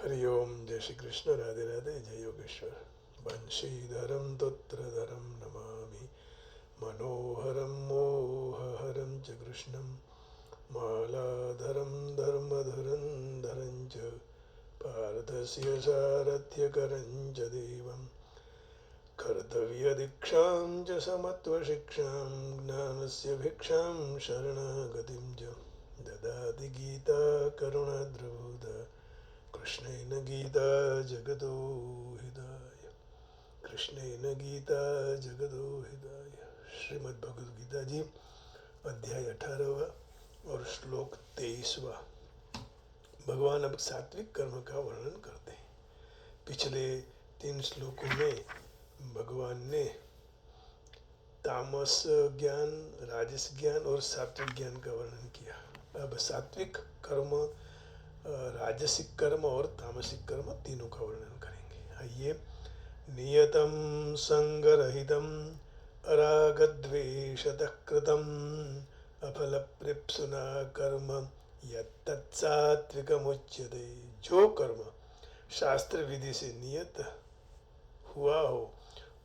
हरि ओम। जय श्री कृष्ण। राधे राधे। जय योगेश्वर। बंशीधरम तोत्रधरम नमामि मनोहरम मोहहरम च कृष्णम मालाधरम धर्मधरं धरं च पार्थस्य सारथ्यकरं च देवं कर्तव्यदीक्षां च समत्वशिक्षां ज्ञानस्य भिक्षां शरणागतिं च ददाति गीता करुणाद्रबोध कृष्णेन गीता जगतो हिताय। कृष्णेन गीता जगतो हिताय। श्रीमद् भगवद गीता जी अध्याय 18वां और श्लोक 23वां। भगवान अब सात्विक कर्म का वर्णन करते हैं। पिछले 3 श्लोकों में भगवान ने तामस ज्ञान, राजस ज्ञान और सात्विक ज्ञान का वर्णन किया। अब सात्विक कर्म, राजसिक कर्म और तामसिक कर्म तीनों का वर्णन करेंगे। आइए। नियतं संगरहितं अरागद्वेषतः कृतं अफलप्रिप्सुना कर्म यत्तत्सात्विकमुच्यते। जो कर्म शास्त्र विधि से नियत हुआ हो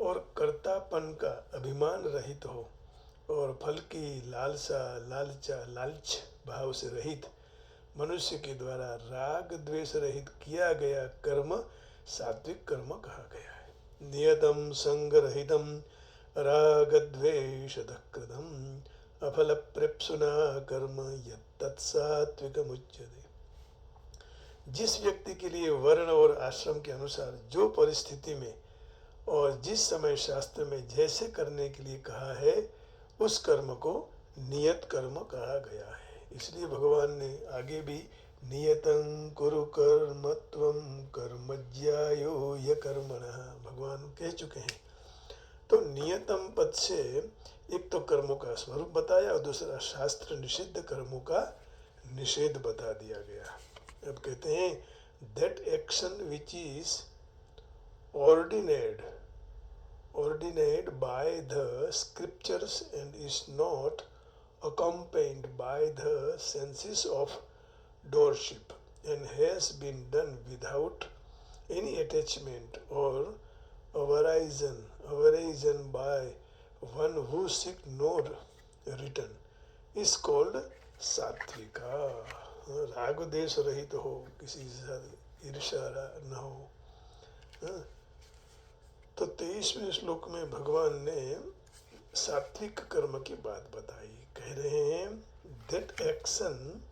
और कर्तापन का अभिमान रहित हो और फल की लालच भाव से रहित मनुष्य के द्वारा राग द्वेष रहित किया गया कर्म सात्विक कर्म कहा गया है। नियतम संगरहितम राग द्वेष कृतम अफल प्रेप्सुना कर्म यत्तत्सात्विकमुच्यते। जिस व्यक्ति के लिए वर्ण और आश्रम के अनुसार जो परिस्थिति में और जिस समय शास्त्र में जैसे करने के लिए कहा है, उस कर्म को नियत कर्म कहा गया है। इसलिए भगवान ने आगे भी नियतं कुरु कर्म त्वं कर्मज्यायो य कर्मणः भगवान कह चुके हैं। तो नियतम पद से एक तो कर्मों का स्वरूप बताया और दूसरा शास्त्र निषिद्ध कर्मों का निषेध बता दिया गया। अब कहते हैं that action which is ordained by the scriptures and is not accompanied by the senses of doership and has been done without any attachment or aversion by one who seek no return is called सात्विका। राग देश रहित हो, किसी से ईर्ष्या न हो। तो 23वें श्लोक में भगवान ने सात्विक कर्म की बात बताई। कह रहे हैं that action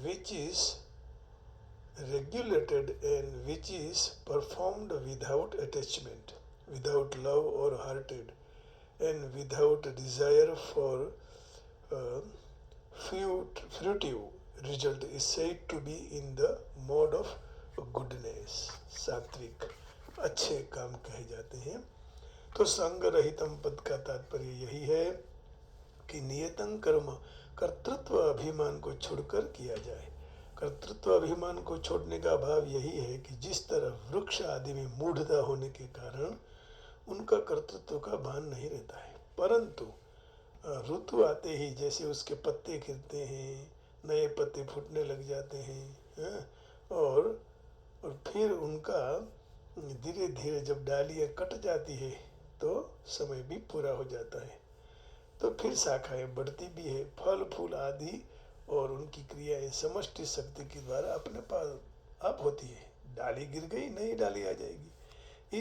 which is regulated and which is performed without attachment, without love or hatred, and without desire for fruitive result is said to be in the mode of goodness. सात्विक अच्छे काम कहे जाते हैं। तो संग रहितम पद का तात्पर्य यही है कि नियतं कर्म कर्तृत्व अभिमान को छोड़कर किया जाए। कर्तृत्व अभिमान को छोड़ने का भाव यही है कि जिस तरह वृक्ष आदि में मूढ़ता होने के कारण उनका कर्तृत्व का भान नहीं रहता है, परंतु ऋतु आते ही जैसे उसके पत्ते गिरते हैं, नए पत्ते फूटने लग जाते हैं, और फिर उनका धीरे धीरे जब डालियाँ कट जाती है तो समय भी पूरा हो जाता है, तो फिर शाखाएं बढ़ती भी है, फल फूल आदि और उनकी क्रियाएं समष्टि शक्ति के द्वारा अपने पास आप होती है। डाली गिर गई, नई डाली आ जाएगी।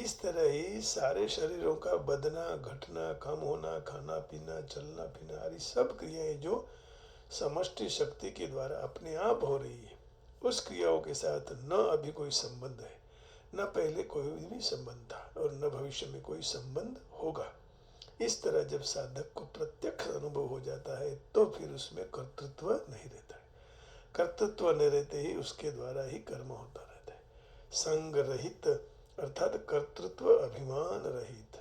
इस तरह ही सारे शरीरों का बदना, घटना, कम होना, खाना पीना, चलना फिरना आदि सब क्रियाएं जो समष्टि शक्ति के द्वारा अपने आप हो रही है, उस क्रियाओं के साथ न अभी कोई संबंध है, न पहले कोई भी संबंध था और न भविष्य में कोई संबंध होगा। इस तरह जब साधक को प्रत्यक्ष अनुभव हो जाता है तो फिर उसमें कर्तृत्व नहीं रहता है। कर्तृत्व न रहते ही उसके द्वारा ही कर्म होता रहता है। संग रहित अर्थात कर्तृत्व अभिमान रहित,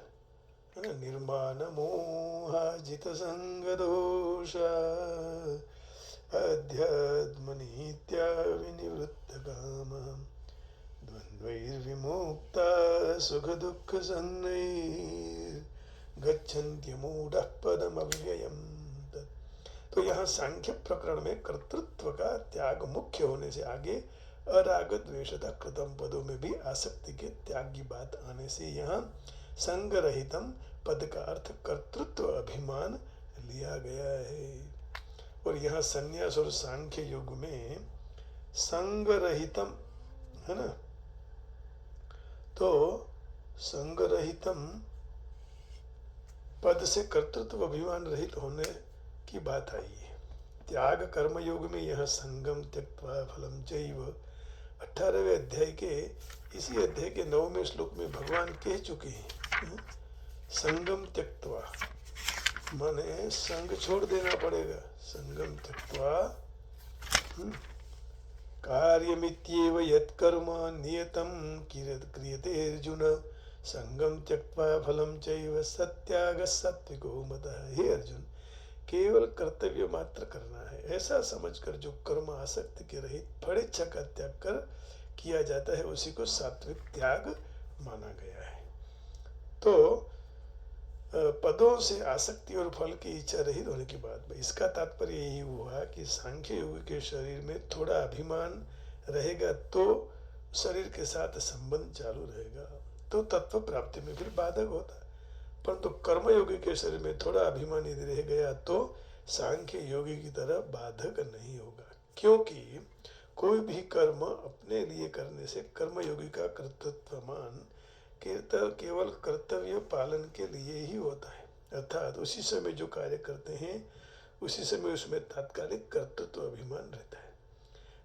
है ना। निर्माण मोहाजित संग दोष अध्यात्म नित्या विनिवृत्त काम द्वंद्वैर्विमुक्ता सुख दुख संनैर् गच्छन्त्यमूढ़ः पदमव्ययम्। तो यहाँ सांख्य प्रकरण में कर्तृत्व का त्याग मुख्य होने से आगे अराग द्वेषता कृतम पदों में भी आसक्ति के त्याग की बात आने से यहाँ संग रहितम पद का अर्थ कर्तृत्व अभिमान लिया गया है। और यहाँ संन्यास और सांख्य योग में संग रहितम है ना, तो संग रहितम पद से कर्तृत्व अभिमान रहित होने की बात आई है। त्याग कर्म योग में यह संगम त्यक्त्वा फलम चैव 18वें अध्याय के इसी अध्याय के 9वें श्लोक में भगवान कह चुके हैं। संगम त्यक्त्वा माने संग छोड़ देना पड़ेगा। संगम त्यक्त्वा कार्यमित्येव यत्कर्म नियतं क्रियते अर्जुन संगम त्यक्त्वा फलम चैव सत्याग सात्विको मतः। हे अर्जुन, केवल कर्तव्य मात्र करना है ऐसा समझकर जो कर्म आसक्ति के रहित फलेच्छा का त्याग कर किया जाता है उसी को सात्विक त्याग माना गया है। तो पदों से आसक्ति और फल की इच्छा रहित होने की बात, इसका तात्पर्य यही हुआ कि सांख्य योग के शरीर में थोड़ा अभिमान रहेगा तो शरीर के साथ संबंध चालू रहेगा, तो तत्व प्राप्ति में फिर बाधक होता है। परंतु कर्म योगी के शरीर में थोड़ा अभिमान यदि रह गया तो सांख्य योगी की तरह बाधक नहीं होगा, क्योंकि कोई भी कर्म अपने लिए करने से कर्म योगी का कर्तृत्वमान केवल कर्तव्य पालन के लिए ही होता है, अर्थात उसी समय जो कार्य करते हैं उसी समय उसमें तात्कालिक कर्तृत्व अभिमान रहता है।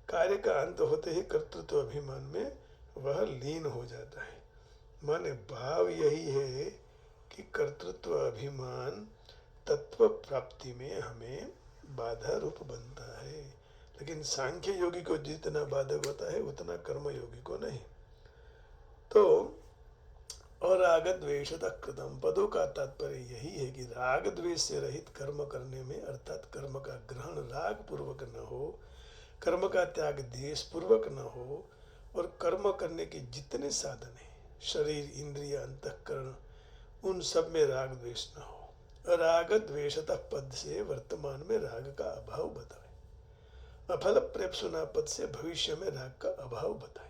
कार्य का अंत होते ही कर्तृत्व अभिमान में वह लीन हो जाता है। माने भाव यही है कि कर्तृत्व अभिमान तत्व प्राप्ति में हमें बाधा रूप बनता है, लेकिन सांख्य योगी को जितना बाधक होता है उतना कर्म योगी को नहीं। तो और राग द्वेषता कृतम पदों का तात्पर्य यही है कि राग द्वेष से रहित कर्म करने में, अर्थात कर्म का ग्रहण राग पूर्वक न हो, कर्म का त्याग द्वेष पूर्वक न हो, और कर्म करने के जितने साधन हैं शरीर इंद्रिय अंतःकरण उन सब में राग द्वेष न हो। राग द्वेषता पद से वर्तमान में राग का अभाव बताए, अफल प्रेप्सुना पद से भविष्य में राग का अभाव बताया।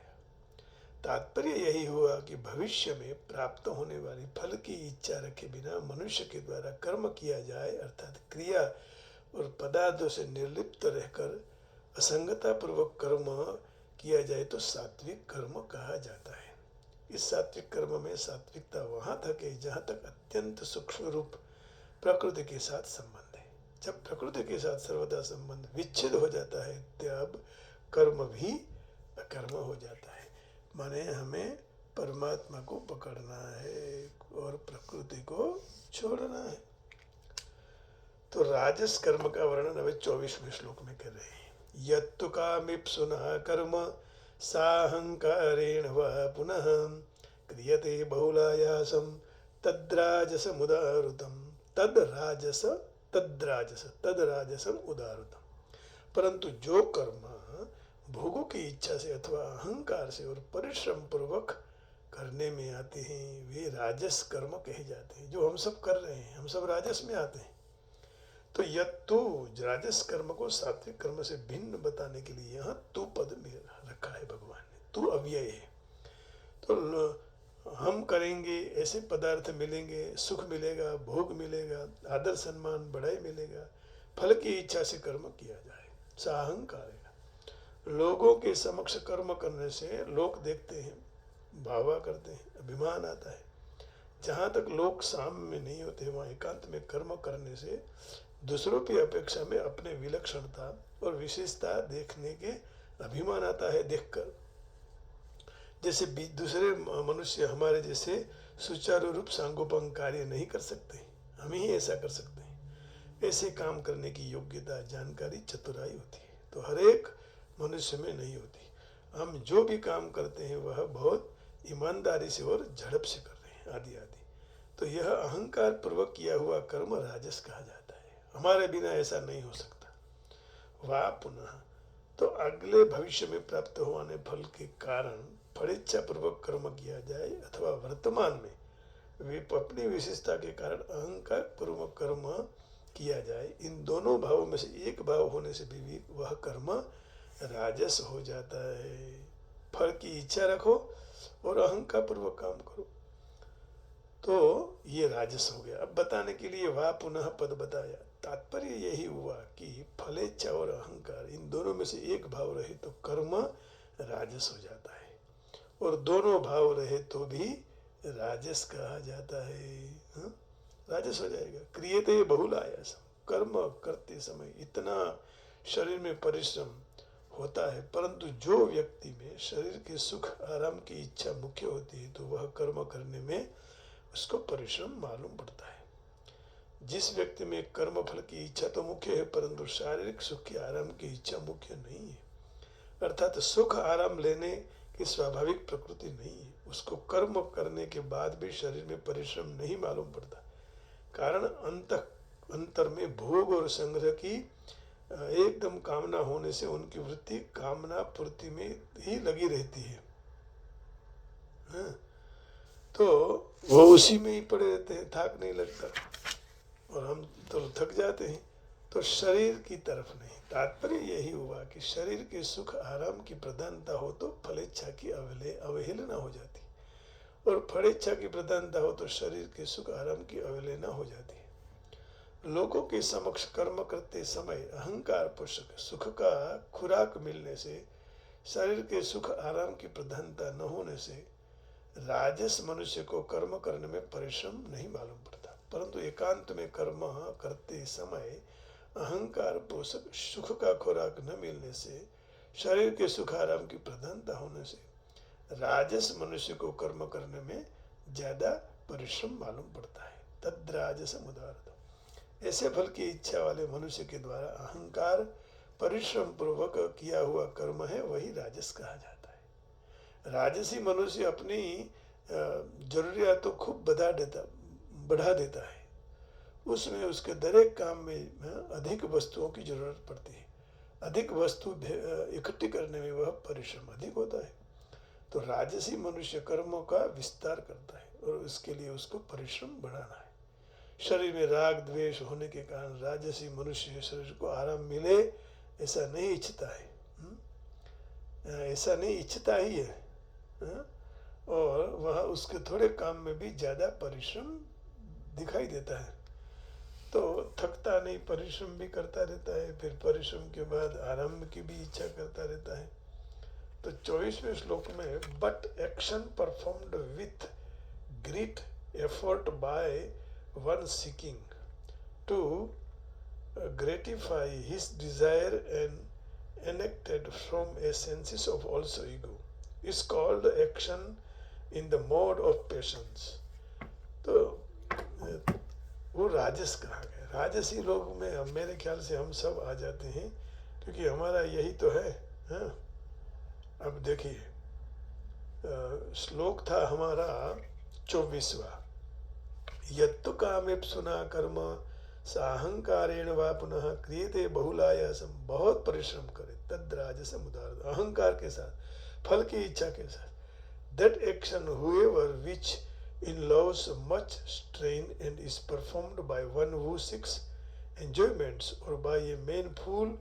तात्पर्य यही हुआ कि भविष्य में प्राप्त होने वाली फल की इच्छा रखे बिना मनुष्य के द्वारा कर्म किया जाए, अर्थात क्रिया और पदार्थों से निर्लिप्त रहकर असंगता पूर्वक कर्म किया जाए तो सात्विक कर्म कहा जाता है। इस सात्विक कर्म में सात्विकता वहाँ तक है जहाँ तक अत्यंत सूक्ष्म रूप प्रकृति के साथ संबंध है। जब प्रकृति के साथ सर्वदा संबंध विच्छेद हो जाता है तब कर्म भी अकर्म हो जाता है। माने हमें परमात्मा को पकड़ना है और प्रकृति को छोड़ना है। तो राजस कर्म का वर्णन अब 24वें श्लोक में कर रहे हैं। यत्तु कामिप्सुना कर्म साहंकारेण वा पुनः क्रियते बहुलायासम तद्राजसमुदारुतम तद्राजसम उदारुतम। परंतु जो कर्म भोगों की इच्छा से अथवा अहंकार से और परिश्रम पूर्वक करने में आते हैं वे राजस कर्म कहे जाते हैं। जो हम सब कर रहे हैं हम सब राजस में आते हैं। तो यत्तु राजस कर्म को सात्विक कर्म से भिन्न बताने के लिए यहाँ तू पद में रखा है भगवान ने। तू अव्यय है, तो हम करेंगे ऐसे पदार्थ मिलेंगे, सुख मिलेगा, भोग मिलेगा, आदर सम्मान बड़ाई मिलेगा। फल की इच्छा से कर्म किया जाए साहंकार है। लोगों के समक्ष कर्म करने से लोग देखते हैं, भावा करते हैं, अभिमान आता है। जहाँ तक लोग साम्य में नहीं होते वहाँ एकांत में कर्म करने से दूसरों की अपेक्षा में अपने विलक्षणता और विशेषता देखने के अभिमान आता है। देखकर जैसे दूसरे मनुष्य हमारे जैसे सुचारू रूप सांगोपांग कार्य नहीं कर सकते, हम ही ऐसा कर सकते हैं। ऐसे काम करने की योग्यता, जानकारी, चतुराई होती है, तो हर एक मनुष्य में नहीं होती। हम जो भी काम करते हैं वह बहुत ईमानदारी से और झड़प से कर रहे हैं आदि आदि। तो यह अहंकार पूर्वक किया हुआ कर्म राजस कहा जाता है। हमारे बिना ऐसा नहीं हो सकता। वाह पुनः, तो अगले भविष्य में प्राप्त होने फल के कारण फलेच्छा पूर्वक कर्म किया जाए अथवा वर्तमान में वे अपनी विशेषता के कारण अहंकार पूर्वक कर्म किया जाए, इन दोनों भावों में से एक भाव होने से भी वह कर्म राजस हो जाता है। फल की इच्छा रखो और अहंकार पूर्वक काम करो। तो ये राजस हो गया। अब बताने के लिए वह पुनः पद बताया। तात्पर्य यही हुआ कि फलेच्छा और अहंकार इन दोनों में से एक भाव रहे तो कर्म राजस हो जाता है, और दोनों भाव रहे तो भी राजस कहा जाता है। हाँ? राजस हो जाएगा। क्रियते बहुलायासम, कर्म करते समय इतना शरीर में परिश्रम होता है, परंतु जो व्यक्ति में शरीर के सुख आराम की इच्छा मुख्य होती है तो वह कर्म करने में उसको परिश्रम मालूम पड़ता है। जिस व्यक्ति में कर्म फल की इच्छा तो मुख्य है, परंतु शारीरिक सुख की आराम की इच्छा मुख्य नहीं है, अर्थात सुख आराम लेने की स्वाभाविक प्रकृति नहीं है, उसको कर्म करने के बाद भी शरीर में परिश्रम नहीं मालूम पड़ता। कारण अंतर में भोग और संग्रह की एकदम कामना होने से उनकी वृत्ति कामना पूर्ति में ही लगी रहती है। हाँ? तो वो उसी में ही पड़े रहते हैं, थाक नहीं लगता, और हम तो थक जाते हैं। तो शरीर की तरफ नहीं। तात्पर्य यही हुआ कि शरीर के सुख आराम की प्रधानता हो तो फलेच्छा की अवहेलना हो जाती, और फलेच्छा की प्रधानता हो तो शरीर के सुख आराम की अवहेलना हो जाती है। लोगों के समक्ष कर्म करते समय अहंकार पोषक सुख का खुराक मिलने से, शरीर के सुख आराम की प्रधानता न होने से राजस मनुष्य को कर्म करने में परिश्रम नहीं मालूम पड़ता, परंतु एकांत में कर्म करते समय अहंकार पोषक सुख का खुराक न मिलने से, शरीर के सुख आराम की प्रधानता होने से राजस मनुष्य को कर्म करने में ज्यादा परिश्रम मालूम पड़ता है। तद राजस उदाहरण। ऐसे फल की इच्छा वाले मनुष्य के द्वारा अहंकार परिश्रम पूर्वक किया हुआ कर्म है, वही राजस कहा जाता है। राजसी मनुष्य अपनी जरूरियात तो खूब बढ़ा देता है, उसमें उसके दरेक काम में अधिक वस्तुओं की जरूरत पड़ती है, अधिक वस्तु इकट्ठी करने में वह परिश्रम अधिक होता है। तो राजसी मनुष्य कर्मों का विस्तार करता है और उसके लिए उसको परिश्रम बढ़ाना है। शरीर में राग द्वेष होने के कारण राजसी मनुष्य शरीर को आराम मिले ऐसा नहीं इच्छता है, ऐसा नहीं इच्छता ही है, और वह उसके थोड़े काम में भी ज्यादा परिश्रम दिखाई देता है। तो थकता नहीं, परिश्रम भी करता रहता है, फिर परिश्रम के बाद आराम की भी इच्छा करता रहता है। तो 24वें श्लोक में but action performed with great effort bye one seeking to gratify his desire and enacted from a senses of also ego is called action in the mode of passions। तो वो राजस कहा गया। राजसी लोग में मेरे ख्याल से हम सब आ जाते हैं, क्योंकि हमारा यही तो है। हाँ? अब देखिए, श्लोक था हमारा 24वां। यत्तु कामेप्सुना कर्म साहंकारेण वा पुनः क्रियते बहुलायासम, बहुत परिश्रम करे, तद राजसम उदाहरण। अहंकार के साथ, फल की इच्छा के साथ, that action whoever which involves much strain and is performed by one who seeks enjoyments or by a man full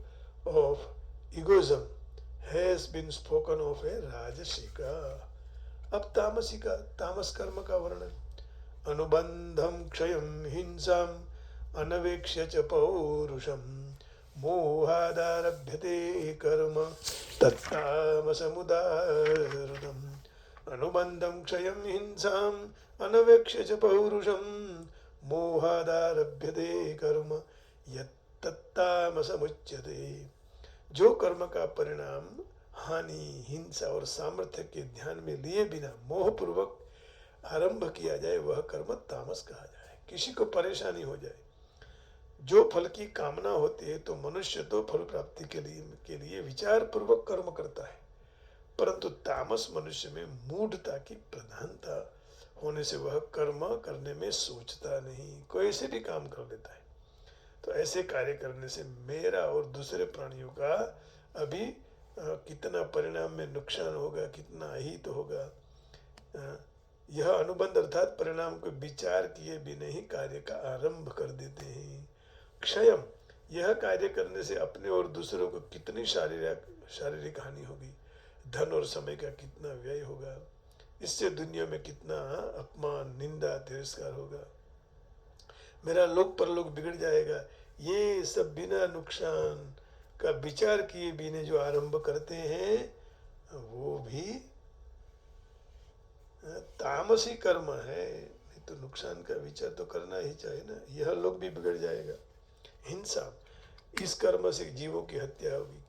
of egoism has been spoken of a राजसिका। अब तामसिका, तामस कर्म का वर्णन। अनुबंधम क्षयम हिंसाम अनवेक्ष्य च पौरुषम मोहादारभ्यते कर्म तत्तामसमुदाहृतम्। अनुबंधम क्षयम हिंसाम अनवेक्ष्य च पौरुषम मोहादारभ्यते कर्म यत्तत्तामसमुच्यते। जो कर्म का परिणाम हानि, हिंसा और सामर्थ्य के ध्यान में लिए बिना मोहपूर्वक आरंभ किया जाए वह कर्म तामस कहा जाए। किसी को परेशानी हो जाए, जो फल की कामना होती है तो मनुष्य तो फल प्राप्ति के लिए विचार पूर्वक कर्म करता है, परंतु तामस मनुष्य में मूढ़ता की प्रधानता होने से वह कर्म करने में सोचता नहीं, कोई ऐसे भी काम कर लेता है। तो ऐसे कार्य करने से मेरा और दूसरे प्राणियों का अभी कितना परिणाम में नुकसान होगा, कितना अहित होगा, यह अनुबंध अर्थात परिणाम को विचार किए बिना ही कार्य का आरंभ कर देते हैं। क्षयम, यह कार्य करने से अपने और दूसरों को कितनी शारीरिक हानि होगी। धन और समय का कितना व्यय होगा, इससे दुनिया में कितना अपमान, निंदा, तिरस्कार होगा, मेरा लोक परलोक बिगड़ जाएगा। ये सब बिना नुकसान का विचार किए बिना जो आरंभ करते हैं वो भी तामसी कर्म है। नहीं तो नुकसान का विचार तो करना ही चाहिए ना, यह लोग भी बिगड़ जाएगा। हिंसा, इस कर्म से जीवों की हत्या होगी,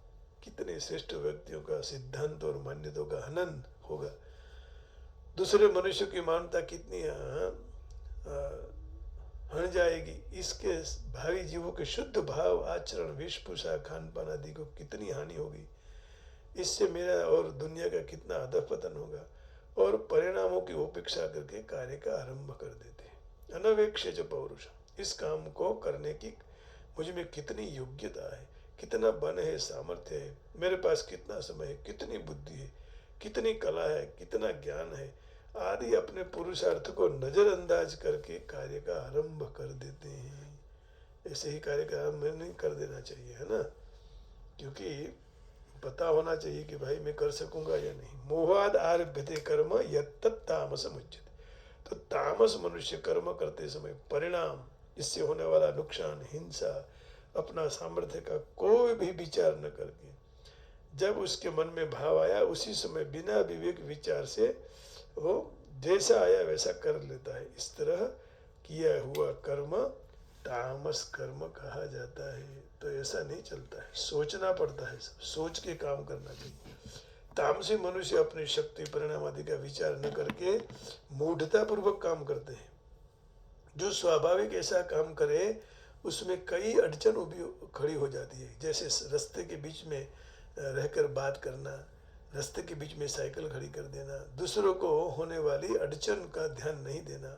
कितने श्रेष्ठ व्यक्तियों का सिद्धांत और मान्यताओं का हनन होगा, दूसरे मनुष्यों की मानता कितनी हन जाएगी, इसके भावी जीवों के शुद्ध भाव, आचरण, वेशभूषा, खान पान आदि को कितनी हानि होगी, इससे मेरा और दुनिया का कितना अधःपतन होगा। और परिणामों की उपेक्षा करके कार्य का आरंभ कर देते हैं। अनवेक्ष्य पौरुष, इस काम को करने की मुझ में कितनी योग्यता है, कितना बल है, सामर्थ्य है, मेरे पास कितना समय है, कितनी बुद्धि है, कितनी कला है, कितना ज्ञान है आदि अपने पुरुषार्थ को नजरअंदाज करके कार्य का आरंभ कर देते हैं। ऐसे ही कार्य का आरंभ नहीं कर देना चाहिए, है ना, क्योंकि पता होना चाहिए कि भाई मैं कर सकूंगा या नहीं। मोहाद आरभ्यते कर्म यत्तत् तामस मुच्यते, तो तामस मनुष्य कर्म करते समय परिणाम, इससे होने वाला नुकसान, हिंसा, अपना सामर्थ्य का कोई भी विचार न करके जब उसके मन में भाव आया उसी समय बिना विवेक विचार से वो जैसा आया वैसा कर लेता है। इस तरह किया हुआ कर्म तामस कर्म कहा जाता है। तो ऐसा नहीं चलता है, सोचना पड़ता है, सब सोच के काम करना चाहिए। तामसी मनुष्य अपनी शक्ति, परिणाम आदि का विचार न करके मूढ़ता पूर्वक काम करते हैं। जो स्वाभाविक ऐसा काम करे उसमें कई अड़चन खड़ी हो जाती है, जैसे रास्ते के बीच में रहकर बात करना, रास्ते के बीच में साइकिल खड़ी कर देना, दूसरों को होने वाली अड़चन का ध्यान नहीं देना।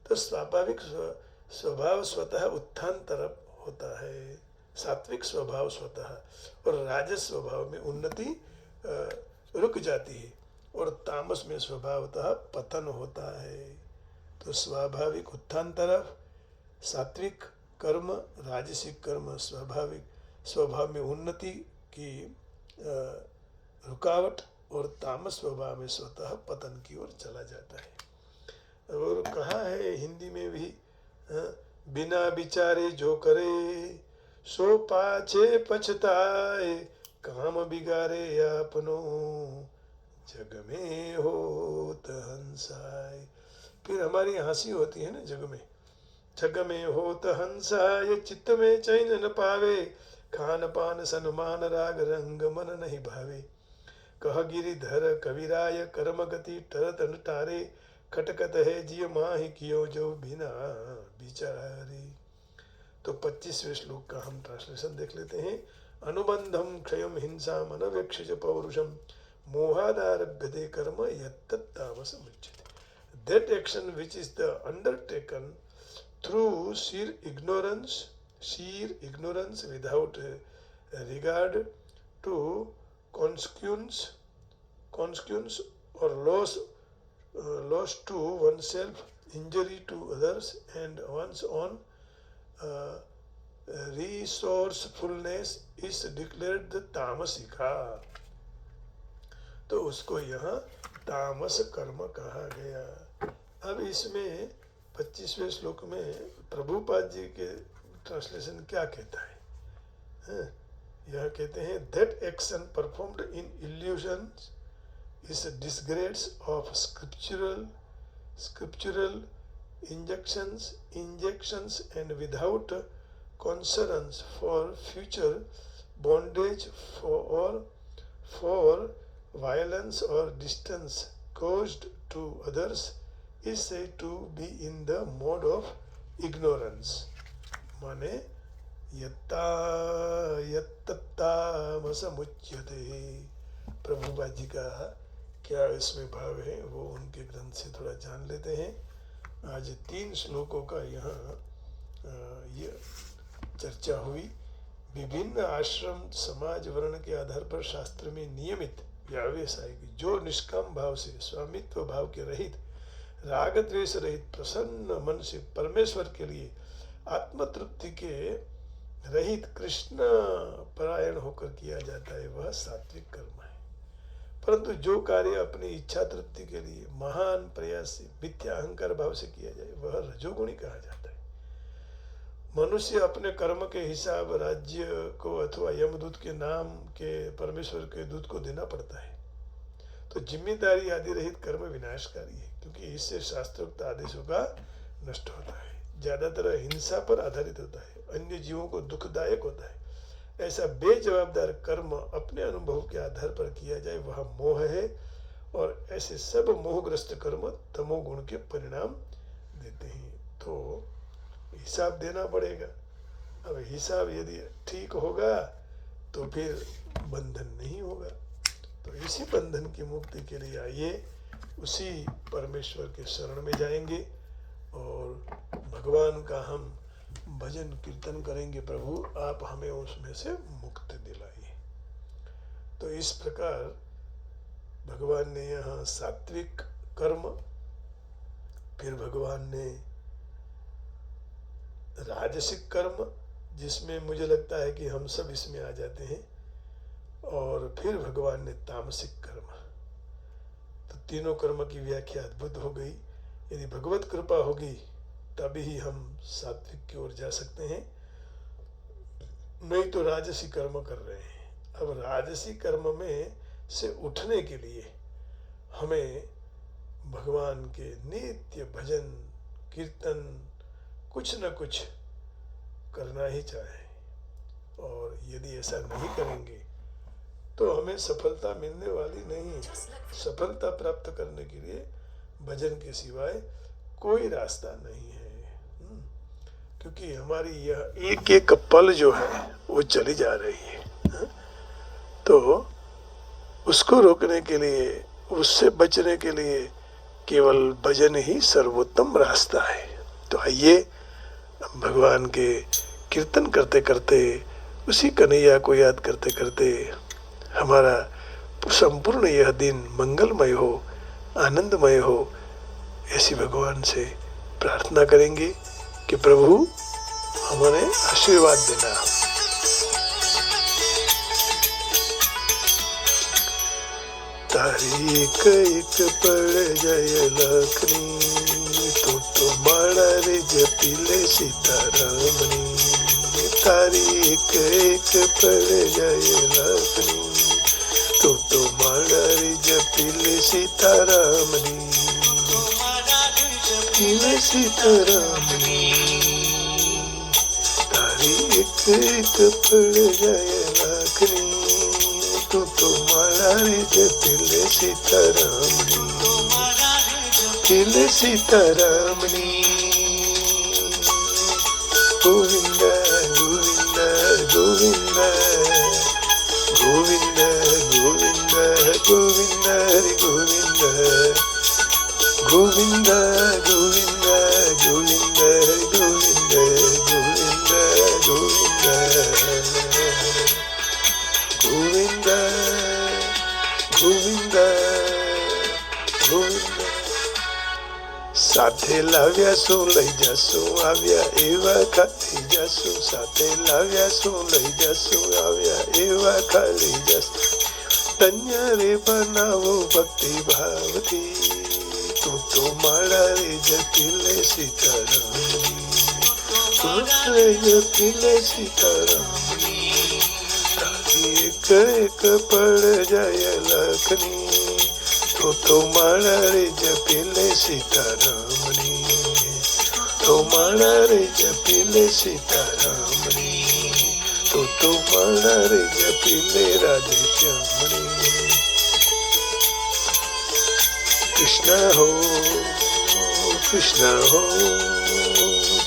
तो स्वाभाविक स्वभाव स्वतः उत्थान तरफ होता है, सात्विक स्वभाव स्वतः, और राजस स्वभाव में उन्नति रुक जाती है, और तामस में स्वभावतः पतन होता है। तो स्वाभाविक उत्थान तरफ, सात्विक कर्म, राजसिक कर्म स्वाभाविक स्वभाव में उन्नति की रुकावट, और तामस स्वभाव में स्वतः पतन की ओर चला जाता है। और कहा है हिंदी में भी, बिना विचारे जो करे सो पाछे पछताए, काम बिगारे अपनो जग में होत हंसाए। फिर हमारी हंसी होती है ना जग में, जग में होत हंसाए, चित्त में चैन न पावे, खान पान सन्मान राग रंग मन नहीं भावे। कह गिरिधर कविराय, कर्म गति टरत न टारे, खटकत है जिय माहि कियो जो बिना विचारे। तो 25वें श्लोक का हम ट्रांसलेशन देख लेते हैं। अनुबंधम क्षयम हिंसाम अनवेक्ष्य पौरुषम, मोहादारभ्यते कर्म यत्तत् तामस मुच्यते। That action which is the undertaken through sheer ignorance without regard to consequence or loss to oneself, injury to others, and one's own resourcefulness is declared the तामसिका। तो उसको यहाँ तामस कर्म कहा गया। अब इसमें 25वें श्लोक में प्रभुपाद जी के ट्रांसलेशन क्या कहता है? यह कहते हैं, that action performed in illusions is disgrades of scriptural injections and without concerns for future bondage for violence or distance caused to others is said to be in the mode of ignorance। माने यत्तत्तामसमुच्यते। प्रभुपाद जी का क्या इसमें भाव है वो उनके ग्रंथ से थोड़ा जान लेते हैं। आज 3 श्लोकों का यहाँ ये चर्चा हुई। विभिन्न आश्रम, समाज, वर्ण के आधार पर शास्त्र में नियमित व्यावसायिक जो निष्काम भाव से, स्वामित्व भाव के रहित, राग द्वेष रहित, प्रसन्न मन से परमेश्वर के लिए आत्मतृप्ति के रहित कृष्ण परायण होकर किया जाता है, वह सात्विक कर्म है। परंतु जो कार्य अपनी इच्छा तृप्ति के लिए महान प्रयास से मिथ्या अहंकार भाव से किया जाए वह रजोगुणी कहा जाता है। मनुष्य अपने कर्म के हिसाब राज्य को अथवा यमदूत के नाम के परमेश्वर के दूत को देना पड़ता है। तो जिम्मेदारी आदि रहित कर्म विनाशकारी है, क्योंकि इससे शास्त्रोक्त आदेशों का नष्ट होता है, ज्यादातर हिंसा पर आधारित होता है, अन्य जीवों को दुखदायक होता है। ऐसा बेजवाबदार कर्म अपने अनुभव के आधार पर किया जाए वह मोह है, और ऐसे सब मोहग्रस्त कर्म तमोगुण के परिणाम देते हैं। तो हिसाब देना पड़ेगा। अब हिसाब यदि ठीक होगा तो फिर बंधन नहीं होगा। तो इसी बंधन की मुक्ति के लिए आइए उसी परमेश्वर के शरण में जाएंगे और भगवान का हम भजन कीर्तन करेंगे। प्रभु आप हमें उसमें से मुक्ति दिलाइए। तो इस प्रकार भगवान ने यहाँ सात्विक कर्म, फिर भगवान ने राजसिक कर्म, जिसमें मुझे लगता है कि हम सब इसमें आ जाते हैं, और फिर भगवान ने तामसिक कर्म। तो तीनों कर्म की व्याख्या अद्भुत हो गई। यदि भगवत कृपा होगी तभी ही हम सात्विक की ओर जा सकते हैं, नहीं तो राजसी कर्म कर रहे हैं। अब राजसी कर्म में से उठने के लिए हमें भगवान के नित्य भजन कीर्तन कुछ न कुछ करना ही चाहिए, और यदि ऐसा नहीं करेंगे तो हमें सफलता मिलने वाली नहीं है। सफलता प्राप्त करने के लिए भजन के सिवाय कोई रास्ता नहीं है, क्योंकि हमारी यह एक एक पल जो है वो चली जा रही है। तो उसको रोकने के लिए, उससे बचने के लिए केवल भजन ही सर्वोत्तम रास्ता है। तो आइए भगवान के कीर्तन करते करते, उसी कन्हैया को याद करते करते हमारा संपूर्ण यह दिन मंगलमय हो, आनंदमय हो, ऐसी भगवान से प्रार्थना करेंगे कि प्रभु हमें आशीर्वाद देना। तारी एक पड़ जाए लखनी, तो माड़ा रे जपिले सीतारामनी। तारी एक पड़ जाए लखनी, तो माड़ा रे जपिले सीतारामनी। जपिले सीतारामनी। तारी एक पड़ जाए लखनी, तो माड़ा रे जपिले सीतारामनी। जपिले सीतारामनी। गोविंद गोविंद गोविंद गोविंद गोविंद गोविंद हरि गोविंद गोविंद गोविंद गोविंद हरि गोविंद गोविंद गोविंद गोविंद गोविंद। साथे लाव्या सो लई जासो, આવ્યા એવા ખાલી જાસो। साथे लाव्या सो लई जासो, આવ્યા એવા ખાલી જાसो। धन्य रे बनावो भक्ति भावती, तो माड़ा रे जपिले सीतारामनी। रे जपिले सीतारामनी। तारी एक पड़ जाए लखनी, तो माड़ा रे जपिले सीतारामनी। तो माड़ा रे जपिले सीतारामनी। तो माड़ा रे जपिले राधे श्यामनी। कृष्ण हो कृष्ण हो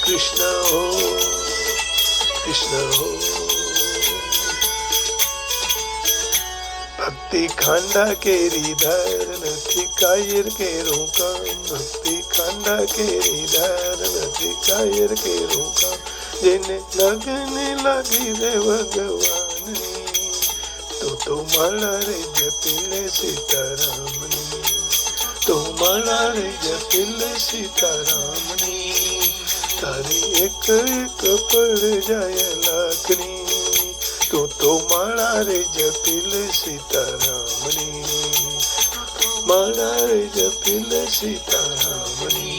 कृष्ण हो कृष्ण हो। भक्ति खांडा केरी धार नथी कायर के रोका। भक्ति खांडा केरी धार नथी कायर के रोका। जेने लगने लगी रे भगवान, तो माड़ा रे जपिले सीतारामनी। तो माड़ा रे जपिले सीतारामनी। तारी एक पड़ जाए लखनी, तो माड़ा रे जपिले सीतारामनी। माना रे जपिले सीतारामनी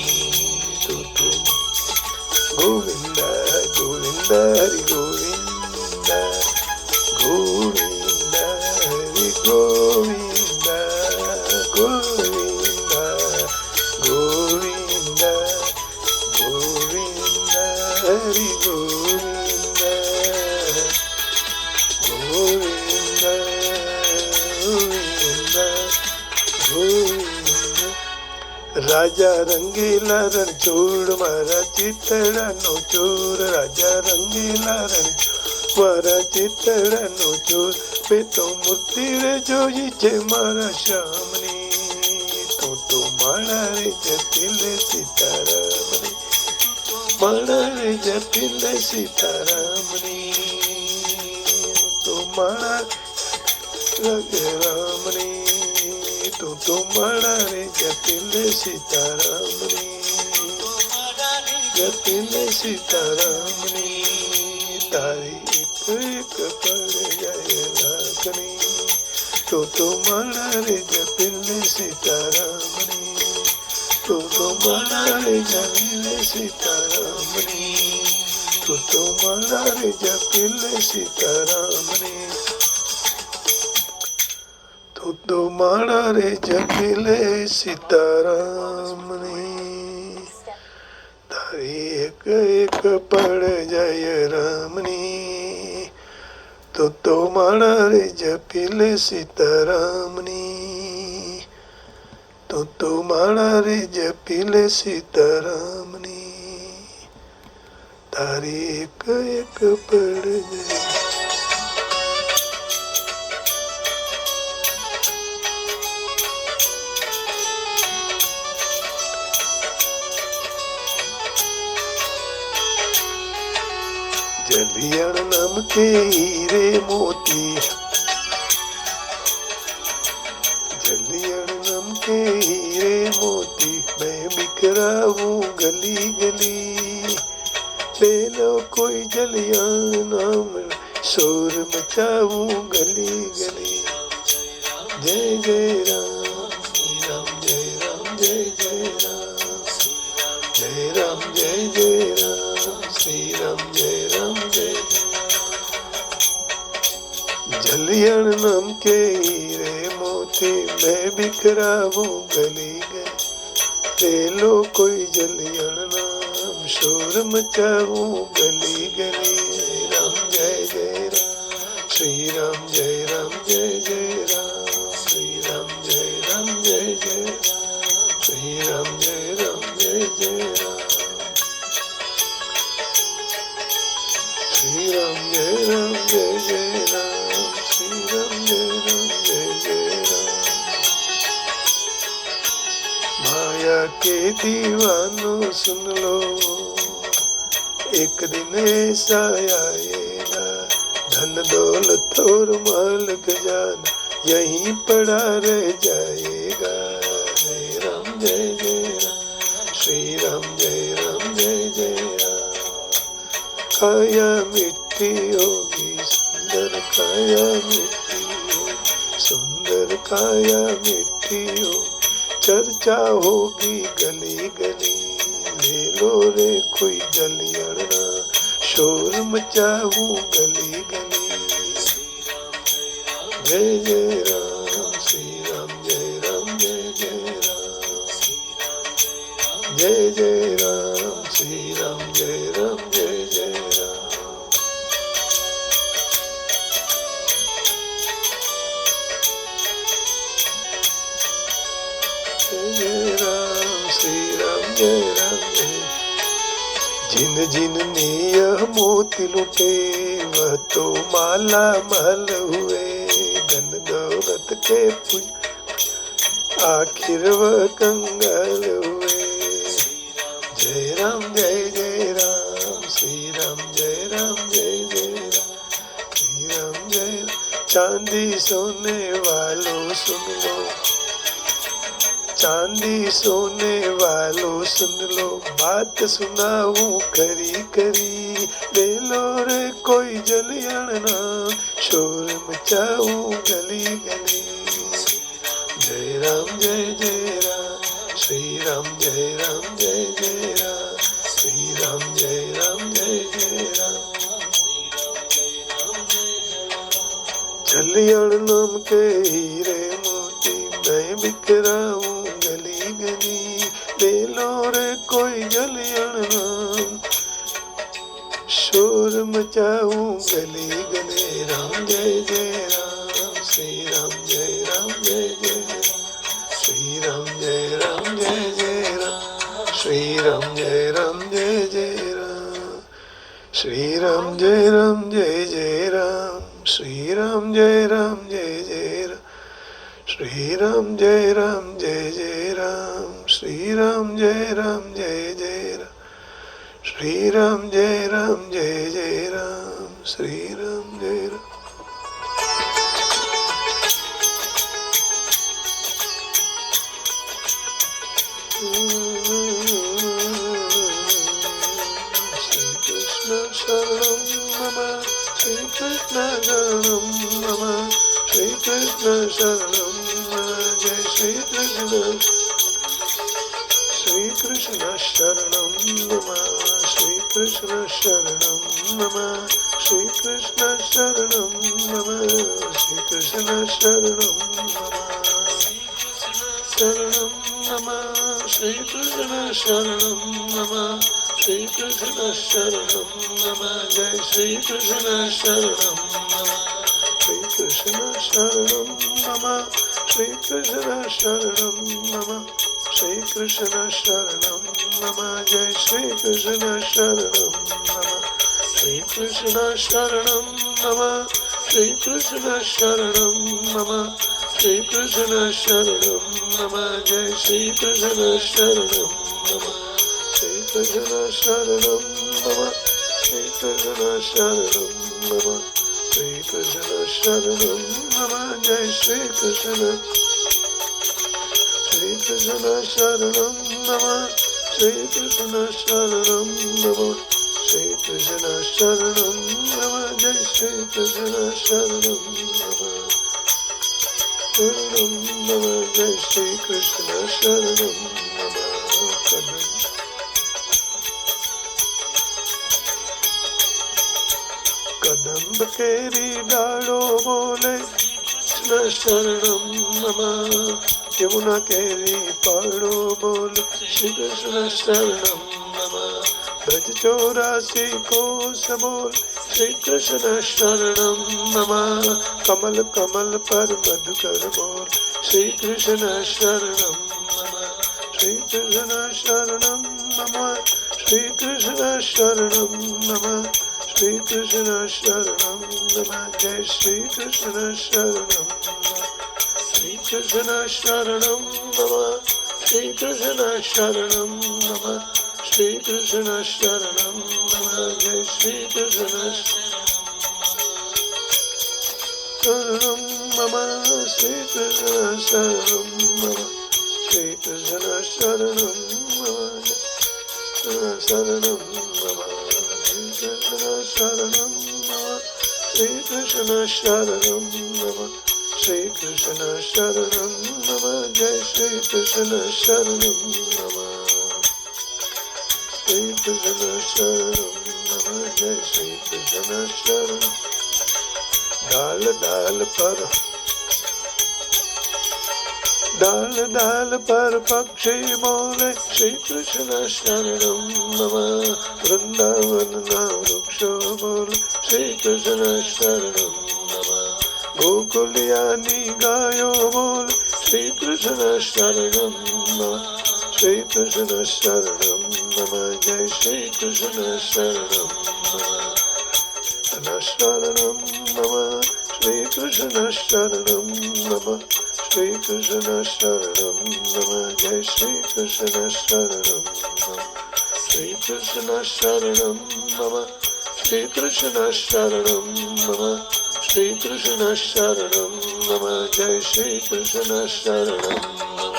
तो तुम गोविंद गोविंद हरि गोविंद गोविंद हरि गोविंद गोविंद गोविंद गोविंद हरि गोविंद गोविंद गोविंद गोविंद राजा रंगीला रणछोड़ मारा चितड़ानो चोर राजा रंगीला रणछोड़ मारा चितड़ानो चोर मैं तो मूर्ति रे जोई छे मारा श्यामनी तो माणा रे जपिले सीतारामनी माणा रे जपिले सीतारामनी तो माणा रामनी तो माणा रे जपिले सीतारामनी जपिले सीतारामनी तारी एक पड़ जाए लागनी तो माणा रे जपिले सीतारामनी तो माणा रे जपिले सीतारामनी तो माणा रे जपिले सीतारामनी तो माणा रे जपिले सीतारामनी तारी एक एक पड़ जाय रामनी तो माणा रे जपिले सीतारामनी तो माणा रे जपिले सीतारामनी तारी एक एक पड़ जाय जलियण नम के हीरे मोती जलियण नम के हीरे मोती मैं बिखराऊं गली गली ले लो कोई जलियण नाम शोर मचाऊं गली गली जय जय राम जय राम जय जय राम जय राम जय जय राम श्री राम जय राम जय जलियण नम के हीरे मोती मैं बिखराऊं गली गली ले लो कोई जलियण नाम शोर मचाऊं गली गली राम जय जय राम श्री राम जय राम जय जय राम श्री राम जय राम जय जय राम श्री राम जय राम जय जय राम श्री राम जय राम जय जय राम श्री राम जय राम जय जय राम माया के दीवानों सुन लो एक दिन ऐसा आएगा धन दौलत और माल खजाना यहीं पड़ा रह जाएगा जय राम जय जय राम श्री राम जय राम जय जय राम काया मिट्टी होगी सुंदर काया मिट्टी होगी सुंदर काया मिट्टी हो चर्चा होगी गली गली ले लो रे कोई जलियण ना शोर मचाऊं गली गली जय जय राम श्री राम जय राम जय जय राम जय जय राम श्री राम जय राम जय जय राम जय राम श्री राम जय राम जय जिन जिन ने यह मोती लुटे वह तो माला महल हुए धन दौलत के पुज आखिर वह कंगाल हुए जय राम जय जय राम श्री राम जय राम जय जय राम श्री राम जय चांदी सोने वालों सुन लो चांदी सोने वालों सुन लो बात सुनाऊं करी करी ले लो रे कोई जलियण ना शोर मचाऊं गली गली जय राम जय जय राम, श्री राम जय राम जय जय राम, श्री राम जय राम जय जय राम। चलियण नाम के हीरे मोती मैं बिखराऊं गली गली, ले लो रे कोई जलियण नाम, शोर मचाऊं गली गली। राम जय जय राम, श्री राम जय राम जय जय राम, श्री राम जय राम जय जय राम, श्री राम जय राम जय जय राम, श्री राम जय राम जय जय राम, श्री राम जय राम जय जय राम, श्री राम जय राम जय जय राम, श्री राम जय राम जय जय राम, श्री राम जय राम जय जय राम, श्री राम जय राम। श्री कृष्ण शरणं मम, श्री कृष्ण शरणं मम, श्री कृष्ण शरणं मम, जय श्री कृष्ण। श्री कृष्ण शरणं मम, श्री कृष्ण शरणं मम, श्री कृष्ण शरणं मम, श्री कृष्ण शरणं मम, शरणं मम, श्री कृष्ण शरणं मम, श्री कृष्ण शरणं मम, जय श्री कृष्ण शरणं मम, श्री कृष्ण शरणं मम, श्री कृष्ण शरणं मम, श्री कृष्ण शरणं मम, जय श्री कृष्ण शरणं मम, श्री कृष्ण शरणं मम, श्री कृष्ण शरणं मम, श्री कृष्ण शरणं मम, जय श्री कृष्ण शरणं मम, श्री कृष्ण शरणं मम, श्री कृष्ण शरणं मम, श्री कृष्ण शरणं मम, जय श्री कृष्ण। श्री कृष्ण शरणं मम, श्री कृष्ण शरणं मम, श्री कृष्ण शरणं मम, जय श्री कृष्ण शरणं मम, शरणं मम, जय श्री कृष्ण शरणं मम। कदम्ब केरी डालो बोले कृष्ण शरणं मम, यमुना केरी पाड़ो बोल श्री कृष्ण शरणं मम, ब्रज 84 कोस बोल श्री कृष्ण शरणं मम, कमल कमल पर मधुकर बोल श्री कृष्ण शरणं मम, श्री कृष्ण शरणं मम, श्री कृष्ण शरणं मम, श्री कृष्ण शरणं मम, जय श्री कृष्ण शरणं मम, श्री कृष्ण शरणं मम, श्री कृष्ण शरणं मम, श्री कृष्ण शरणं मम, जय श्री कृष्ण शरणं मम, श्री कृष्ण शरणं मम, श्री कृष्ण शरणं मम, शरणं मम, श्री कृष्ण शरणं मम, श्री कृष्ण शरणं मम, श्री कृष्ण शरणं मम, जय श्री कृष्ण शरणं मम, श्री कृष्ण शरणं मम, जय श्री कृष्ण शरणं। डाल डाल पर पक्षी बोले श्री कृष्ण शरणं मम, वृंदावन नाम वृक्षो बोले श्री कृष्ण शरणं मम, गोकुलियानी गायो बोले श्री कृष्ण शरणं मम, श्री कृष्ण शरणं मम, जय श्री कृष्ण शरणं मम, शरणं मम, श्री कृष्ण शरणं मम, श्री कृष्ण शरणं मम, जय श्री कृष्ण शरणं मम, श्री कृष्ण शरणं मम, श्री कृष्ण शरणं मम, श्री कृष्ण शरणं मम, जय श्री कृष्ण शरणं मम।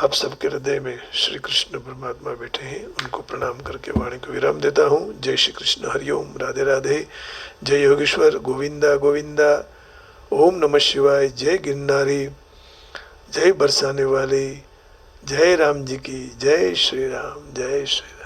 आप सबके हृदय में श्री कृष्ण परमात्मा बैठे हैं, उनको प्रणाम करके वाणी को विराम देता हूँ। जय श्री कृष्ण, हरिओम, राधे राधे, जय योगेश्वर, गोविंदा गोविंदा, ओम नमः शिवाय। जय गिरनारी, जय बरसाने वाली, जय राम जी की, जय श्री राम, जय श्री राम।